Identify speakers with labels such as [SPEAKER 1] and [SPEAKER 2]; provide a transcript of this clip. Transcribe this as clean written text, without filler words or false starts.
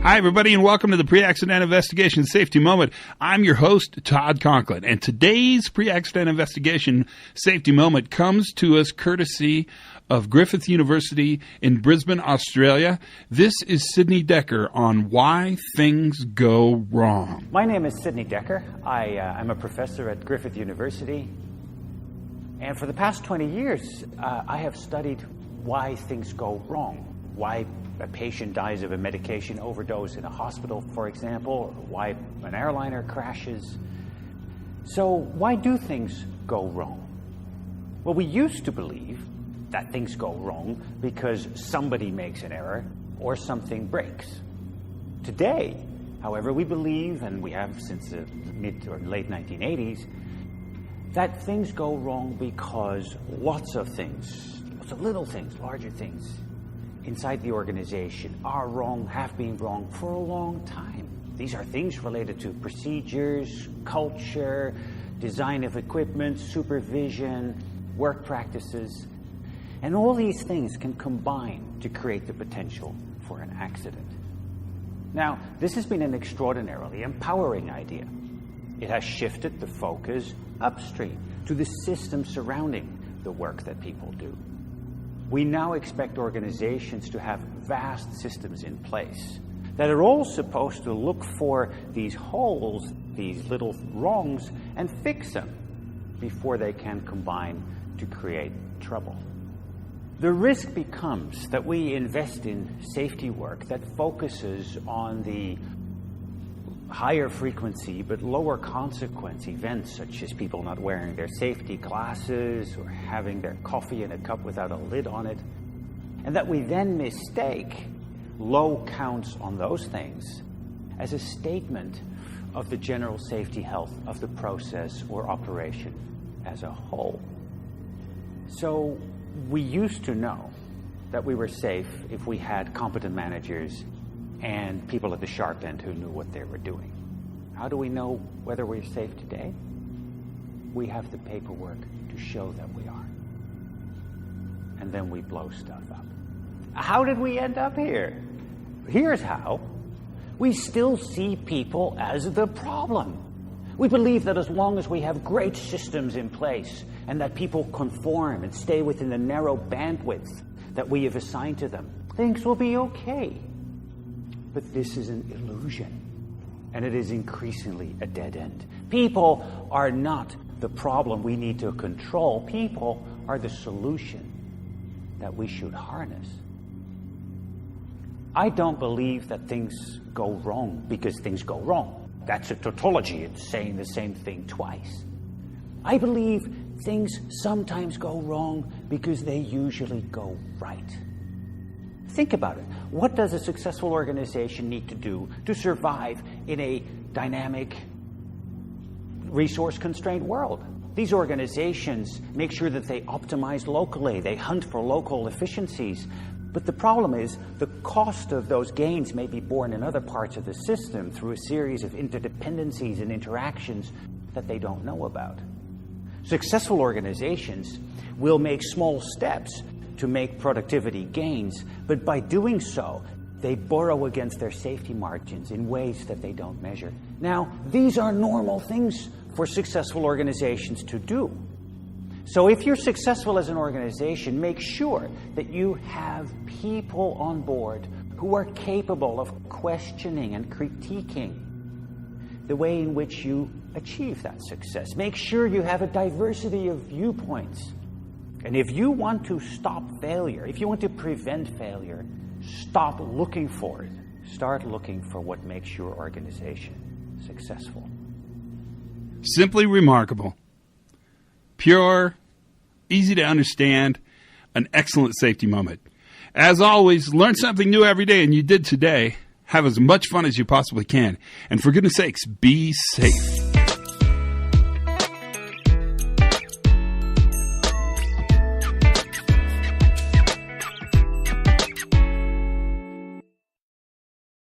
[SPEAKER 1] Hi, everybody, and welcome to the Pre-Accident Investigation Safety Moment. I'm your host, Todd Conklin, and today's Pre-Accident Investigation Safety Moment comes to us courtesy of Griffith University in Brisbane, Australia. This is Sidney Dekker on why things go wrong.
[SPEAKER 2] My name is Sidney Dekker. I'm a professor at Griffith University, and for the past 20 years, I have studied why things go wrong, why a patient dies of a medication overdose in a hospital, for example, or why an airliner crashes. So why do things go wrong? Well, we used to believe that things go wrong because somebody makes an error or something breaks. Today, however, we believe, and we have since the mid or late 1980s, that things go wrong because lots of things, lots of little things, larger things, inside the organization are wrong, have been wrong for a long time. These are things related to procedures, culture, design of equipment, supervision, work practices. And all these things can combine to create the potential for an accident. Now, this has been an extraordinarily empowering idea. It has shifted the focus upstream to the system surrounding the work that people do. We now expect organizations to have vast systems in place that are all supposed to look for these holes, these little wrongs, and fix them before they can combine to create trouble. The risk becomes that we invest in safety work that focuses on the higher frequency but lower consequence events, such as people not wearing their safety glasses or having their coffee in a cup without a lid on it, and that we then mistake low counts on those things as a statement of the general safety health of the process or operation as a whole. So we used to know that we were safe if we had competent managers and people at the sharp end who knew what they were doing. How do we know whether we're safe today? We have the paperwork to show that we are. And then we blow stuff up. How did we end up here? Here's how. We still see people as the problem. We believe that as long as we have great systems in place and that people conform and stay within the narrow bandwidth that we have assigned to them, things will be okay. But this is an illusion, and it is increasingly a dead end. People are not the problem we need to control. People are the solution that we should harness. I don't believe that things go wrong because things go wrong. That's a tautology. It's saying the same thing twice. I believe things sometimes go wrong because they usually go right. Think about it. What does a successful organization need to do to survive in a dynamic, resource-constrained world? These organizations make sure that they optimize locally. They hunt for local efficiencies. But the problem is the cost of those gains may be borne in other parts of the system through a series of interdependencies and interactions that they don't know about. Successful organizations will make small steps to make productivity gains, but by doing so, they borrow against their safety margins in ways that they don't measure. Now, these are normal things for successful organizations to do. So if you're successful as an organization, make sure that you have people on board who are capable of questioning and critiquing the way in which you achieve that success. Make sure you have a diversity of viewpoints. And if you want to stop failure, if you want to prevent failure, stop looking for it. Start looking for what makes your organization successful.
[SPEAKER 1] Simply remarkable. Pure, easy to understand, an excellent safety moment. As always, learn something new every day, and you did today. Have as much fun as you possibly can. And for goodness sakes, be safe.